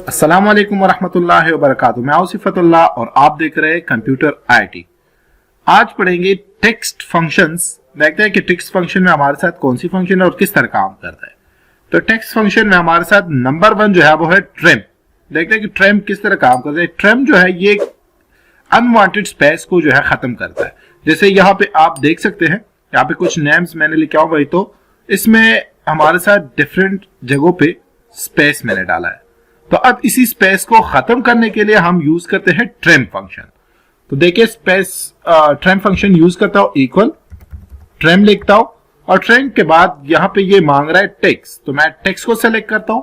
अस्सलाम वालेकुम वरहमतुल्लाहि वबरकातुहू। मैं सिफतुल्लाह और आप देख रहे हैं कंप्यूटर आईटी। आज पढ़ेंगे टेक्स्ट फंक्शंस। देखते हैं कि टेक्स्ट फंक्शन में हमारे साथ कौन सी फंक्शन है और किस तरह काम करता है। तो टेक्स्ट फंक्शन में हमारे साथ नंबर 1 जो है वो है ट्रिम। देखते हैं कि ट्रिम किस तरह काम करता है। ट्रिम जो है ये अनवांटेड स्पेस को जो है खत्म करता है। जैसे यहाँ पे आप देख सकते हैं, यहाँ पे कुछ नेम्स मैंने लिखा हुआ है, तो इसमें हमारे साथ डिफरेंट जगहों पे स्पेस मैंने डाला है। तो अब इसी स्पेस को खत्म करने के लिए हम यूज करते हैं ट्रिम फंक्शन। तो देखिए स्पेस ट्रिम फंक्शन यूज करता हूं, इक्वल ट्रिम लिखता हूं और ट्रिम के बाद यहां पे ये मांग रहा है टेक्स्ट, तो मैं टेक्स्ट को सेलेक्ट करता हूं,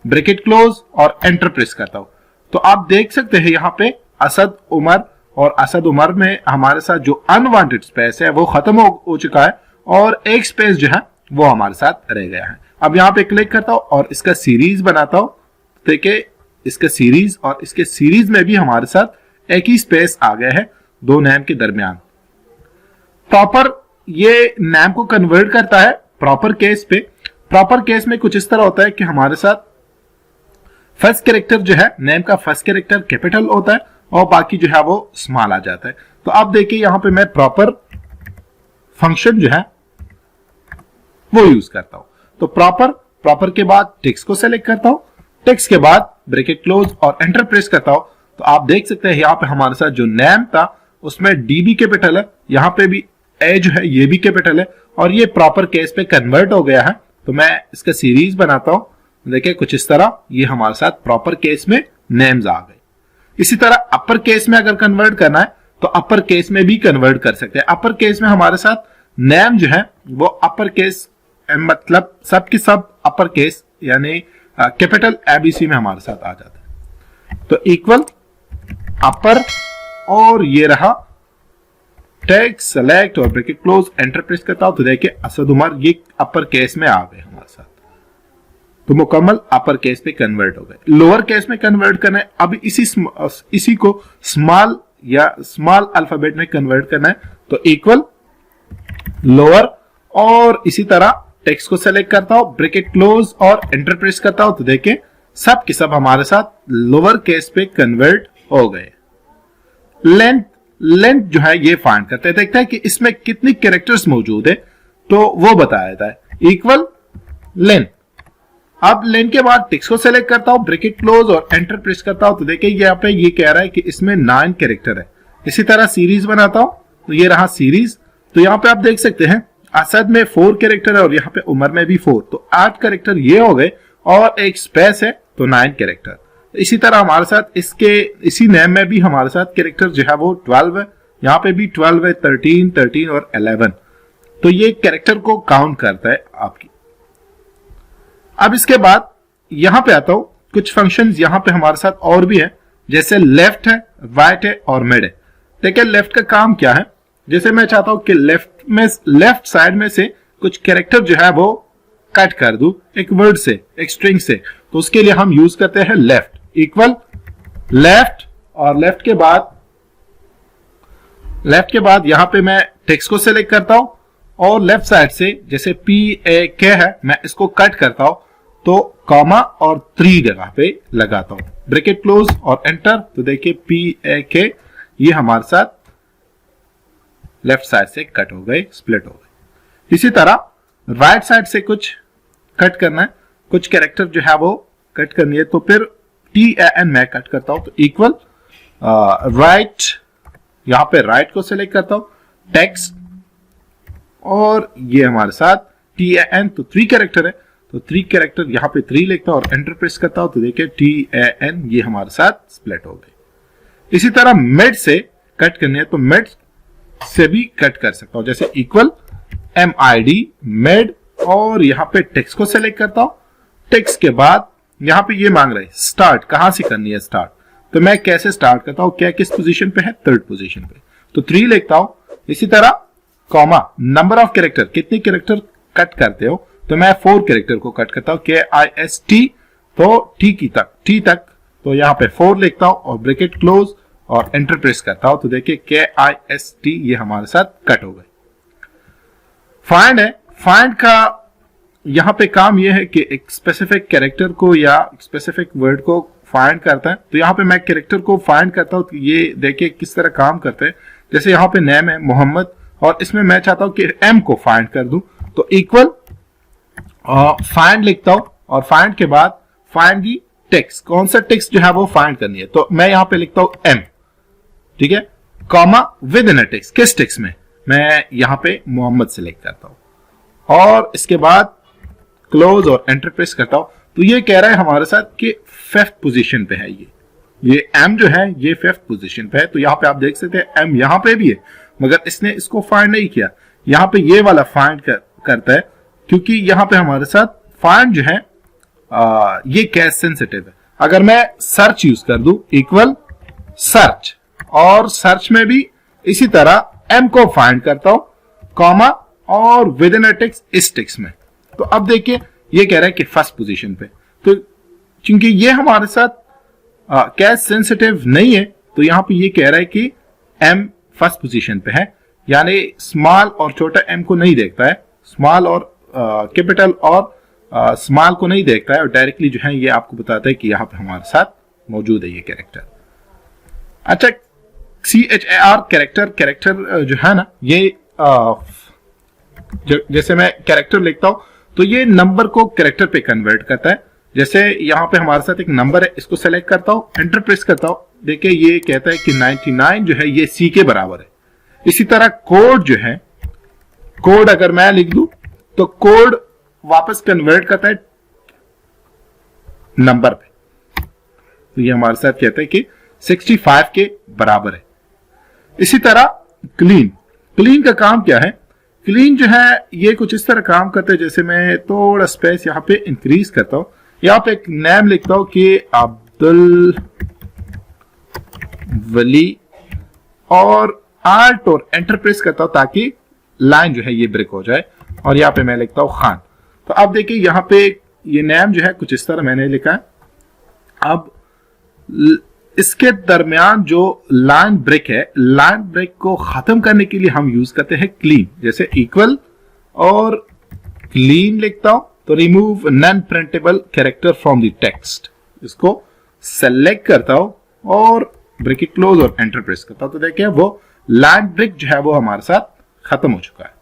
ब्रैकेट क्लोज और एंटर प्रेस करता हूं। तो आप देख सकते हैं यहां पे असद उमर, और असद उमर में हमारे साथ जो अनवांटेड स्पेस है वो खत्म हो चुका है और एक स्पेस जो है वो हमारे साथ रह गया है। अब यहां पे क्लिक करता हूं और इसका सीरीज बनाता हूं। देखिए इसका सीरीज और इसके सीरीज में भी हमारे साथ एक ही स्पेस आ गया है दो नेम के दरमियान। प्रॉपर ये नेम को कन्वर्ट करता है प्रॉपर केस पे। प्रॉपर केस में कुछ इस तरह होता है कि हमारे साथ फर्स्ट कैरेक्टर जो है नेम का फर्स्ट कैरेक्टर कैपिटल होता है और बाकी जो है वो स्मॉल आ जाता है। तो आप देखिए यहां पे मैं प्रॉपर फंक्शन जो है वो यूज करता हूं। तो प्रॉपर के बाद टेक्स्ट को सेलेक्ट करता हूं, टेक्स्ट के बाद ब्रैकेट क्लोज और एंटर प्रेस करता हूं। तो आप देख सकते हैं यहाँ पे हमारे साथ जो नेम था उसमें डी भी कैपिटल है, यहाँ पे भी ए जो है ये भी कैपिटल है और ये प्रॉपर केस पे कन्वर्ट हो गया है। तो मैं इसका सीरीज बनाता हूं, देखिए कुछ इस तरह ये हमारे साथ प्रॉपर केस में नेम्स आ गए। इसी तरह अपर केस में अगर कन्वर्ट करना है तो अपर केस में भी कन्वर्ट कर सकते हैं। अपर केस में हमारे साथ नेम जो है वो अपर केस मतलब सब की सब अपर केस यानी कैपिटल एबीसी में हमारे साथ आ जाता है। तो इक्वल अपर और ये रहा टेक्स्ट सेलेक्ट और ब्रैकेट क्लोज एंटर प्रेस करता हूं। तो देखिए असद उमर ये अपर केस में आ गए हमारे साथ, तो मुकम्मल अपर केस पे कन्वर्ट हो गए। लोअर केस में कन्वर्ट करना है, अब इसी को स्मॉल या स्मॉल अल्फाबेट में कन्वर्ट करना है। तो इक्वल लोअर और इसी तरह टेक्स्ट को सेलेक्ट करता हूं, ब्रैकेट क्लोज और एंटर प्रेस करता हूं। तो देखिए सब के सब हमारे साथ लोअर केस पे कन्वर्ट हो गए। लेंथ जो है ये फाइंड करते हैं, देखते हैं कि इसमें कितनी कैरेक्टर्स मौजूद है, तो वो बताया जाता है। Equal length. अब लेंथ के बाद टेक्स्ट को सेलेक्ट करता हूं, ब्रैकेट क्लोज और एंटर प्रेस करता हूं। तो देखिए यहाँ पे ये कह रहा है कि इसमें 9 कैरेक्टर है। इसी तरह सीरीज बनाता हूं, तो ये रहा सीरीज। तो यहाँ पे आप देख सकते हैं असद में 4 कैरेक्टर है और यहाँ पे उमर में भी 4, तो 8 कैरेक्टर ये हो गए और एक स्पेस है तो 9 कैरेक्टर। इसी तरह हमारे साथ इसी नेम में भी हमारे साथ कैरेक्टर जो है वो 12 है, यहाँ पे भी 12 है, 13 और 11। तो ये कैरेक्टर को काउंट करता है आपकी। अब इसके बाद यहां पे आता हूं, कुछ फंक्शंस यहां पे हमारे साथ और भी है, जैसे लेफ्ट है, राइट है और मिड है। देखिए लेफ्ट का काम क्या है, जैसे मैं चाहता हूं कि लेफ्ट साइड में से कुछ कैरेक्टर जो है वो कट कर दूं एक वर्ड से, एक स्ट्रिंग से, तो उसके लिए हम यूज करते हैं लेफ्ट। इक्वल लेफ्ट और लेफ्ट के बाद यहां पे मैं टेक्स्ट को सेलेक्ट करता हूं और लेफ्ट साइड से जैसे PAK है मैं इसको कट करता हूं, तो कॉमा और 3 जगह पे लगाता हूं, ब्रैकेट क्लोज और एंटर। तो देखिए PAK ये हमारे साथ लेफ्ट साइड से कट हो गए, स्प्लिट हो गए। इसी तरह राइट साइड से कुछ कट करना है, कुछ कैरेक्टर जो है वो कट करनी है, तो फिर TAN मैं कट करता हूं। तो इक्वल राइट, यहां पे राइट को सिलेक्ट करता हूं, टेक्स्ट और ये हमारे साथ TAN, तो 3 कैरेक्टर है, तो 3 कैरेक्टर यहां पे 3 लिखता हूं और एंटर प्रेस करता हूं। तो देखिए TAN ये हमारे साथ स्प्लिट हो गए। इसी तरह मिड से कट करनी है तो मिड से भी कट कर सकता हूं, जैसे इक्वल MID मिड और यहां पे टेक्स्ट को सेलेक्ट करता हूं। टेक्स्ट के बाद यहां पे ये मांग रहा है स्टार्ट, कहां से करनी है स्टार्ट, तो मैं कैसे स्टार्ट करता हूं, क्या किस पोजीशन पे है, 3rd पोजीशन पे, तो 3 लिखता हूं। इसी तरह कॉमा नंबर ऑफ कैरेक्टर, कितने कैरेक्टर कट करते हो, तो मैं 4 कैरेक्टर को कट करता हूं, KIST, तो T तक, तो यहां पे 4 लिखता हूं और ब्रैकेट क्लोज और एंटर प्रेस करता हूं। तो देखिए KIST ये हमारे साथ कट हो गए। फाइंड है, फाइंड का यहां पे काम यह है कि एक स्पेसिफिक कैरेक्टर को या स्पेसिफिक वर्ड को फाइंड करता है। तो यहाँ पे मैं कैरेक्टर को फाइंड करता हूँ, तो ये देखिए किस तरह काम करते हैं। जैसे यहाँ पे नेम है मोहम्मद और इसमें मैं चाहता हूँ कि एम को फाइंड कर दूं, तो इक्वल फाइंड लिखता हूं और फाइंड के बाद फाइंड दी टेक्स्ट, कौन सा टेक्स्ट जो है वो फाइंड करनी है। तो मैं यहां पे लिखता हूं एम, ठीक है, comma with in a text, किस टेक्स्ट में, मैं यहां पे मोहम्मद सेलेक्ट करता हूं और इसके बाद क्लोज और एंटर प्रेस करता हूं। तो ये कह रहा है हमारे साथ कि 5th पोजीशन पे है ये एम जो है ये 5th पोजीशन पे है। तो यहाँ पे आप देख सकते हैं एम यहाँ पे भी है, मगर इसने इसको फाइंड नहीं किया। यहाँ पे ये वाला फाइंड करता है, क्योंकि यहाँ पे हमारे साथ फाइंड जो है ये केस सेंसिटिव है। अगर मैं सर्च यूज कर दूं इक्वल सर्च, और सर्च में भी इसी तरह एम को फाइंड करता हूं कॉमा और विद इन अ टेक्स्ट इस टेक्स्ट में। तो अब देखिए ये कह रहा है कि 1st पोजीशन पे, तो क्योंकि ये हमारे साथ केस सेंसिटिव नहीं है, तो यहाँ पे ये कह रहा है कि एम 1st पोजीशन पे है, यानी स्मॉल और छोटा एम को नहीं देखता है, स्मॉल और कैपिटल और स्मॉल को नहीं देखता है, और डायरेक्टली जो है ये आपको बताता है कि यहाँ पे हमारे साथ मौजूद है ये कैरेक्टर। अच्छा, CHAR कैरेक्टर जो है ना, ये जैसे मैं कैरेक्टर लिखता हूं तो ये नंबर को कैरेक्टर पे कन्वर्ट करता है। जैसे यहाँ पे हमारे साथ एक नंबर है, इसको सेलेक्ट करता हूं, एंटर प्रेस करता हूं, देखिए ये कहता है कि 99 जो है ये C के बराबर है। इसी तरह कोड जो है, कोड अगर मैं लिख दूं तो कोड वापस कन्वर्ट करता है नंबर पे, तो ये हमारे साथ कहता है कि 65 के बराबर है। इसी तरह क्लीन का काम क्या है, क्लीन जो है ये कुछ इस तरह काम करता है। जैसे मैं थोड़ा स्पेस यहाँ पे इंक्रीज करता हूं, यहाँ पे एक नेम लिखता हूं कि अब्दुल वली, और आल्ट और एंटर प्रेस करता हूं ताकि लाइन जो है ये ब्रेक हो जाए, और यहाँ पे मैं लिखता हूं खान। तो अब देखिए यहाँ पे ये नेम जो है कुछ इस तरह मैंने लिखा है। अब इसके दरमियान जो लाइन ब्रेक है, लाइन ब्रेक को खत्म करने के लिए हम यूज करते हैं क्लीन। जैसे इक्वल और क्लीन लिखता हूं तो remove non printable character from the text, इसको सेलेक्ट करता हूं और ब्रेकेट क्लोज और एंटर प्रेस करता हूं, तो देखिए वो लाइन ब्रेक जो है वो हमारे साथ खत्म हो चुका है।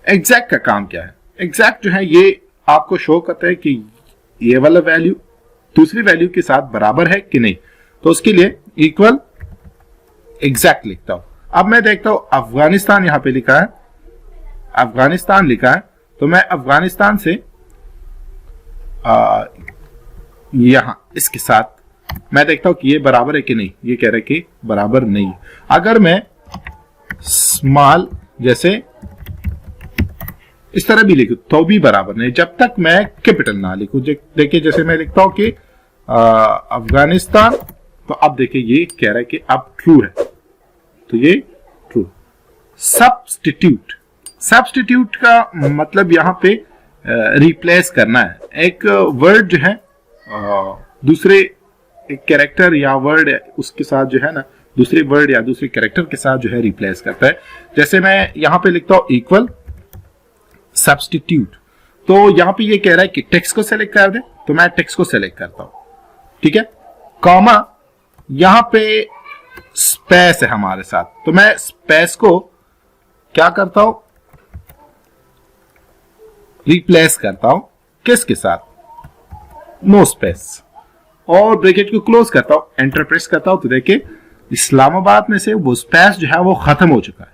एग्जैक्ट का काम क्या है, एग्जैक्ट जो है ये आपको शो करता है कि ये वाला वैल्यू दूसरी वैल्यू के साथ बराबर है कि नहीं। तो उसके लिए इक्वल एग्जैक्ट लिखता हूं। अब मैं देखता हूं अफगानिस्तान यहां पे लिखा है, अफगानिस्तान लिखा है, तो मैं अफगानिस्तान से यहां इसके साथ मैं देखता हूं कि ये बराबर है कि नहीं। ये कह रहा है कि बराबर नहीं है। अगर मैं स्मॉल जैसे इस तरह भी लिखूं तो भी बराबर नहीं, जब तक मैं कैपिटल ना लिखूं। देखिए जैसे मैं लिखता हूं कि अफगानिस्तान, तो अब देखिए ये कह रहा है कि अब ट्रू है, तो ये ट्रू। सब्स्टिट्यूट का मतलब यहां पे रिप्लेस करना है। एक वर्ड जो है दूसरे एक कैरेक्टर या वर्ड उसके साथ जो है ना, दूसरे वर्ड या दूसरे कैरेक्टर के साथ जो है रिप्लेस करता है। जैसे मैं यहां पे लिखता हूं इक्वल सब्स्टिट्यूट, तो यहां पे ये कह रहा है कि टेक्स्ट को सेलेक्ट कर दे, तो मैं टेक्स्ट को सेलेक्ट करता हूं, ठीक है। कॉमा, यहां पे स्पेस है हमारे साथ, तो मैं स्पेस को क्या करता हूं, रिप्लेस करता हूं किसके साथ, नो स्पेस, और ब्रैकेट को क्लोज करता हूं, एंटर प्रेस करता हूं, तो देखिए इस्लामाबाद में से वो स्पेस जो है वो खत्म हो चुका है।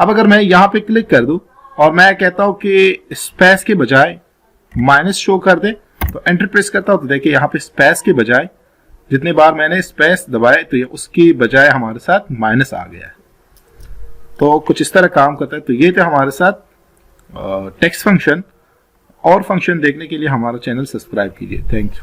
अब अगर मैं यहां पे क्लिक कर दूं और मैं कहता हूं कि स्पेस के बजाय माइनस शो कर दे, तो एंटर प्रेस करता हूं, तो देखिए यहां पे स्पेस के बजाय जितने बार मैंने स्पेस दबाए तो ये उसकी बजाय हमारे साथ माइनस आ गया है। तो कुछ इस तरह काम करता है। तो ये थे हमारे साथ टेक्स्ट फंक्शन। और फंक्शन देखने के लिए हमारा चैनल सब्सक्राइब कीजिए। Thank you.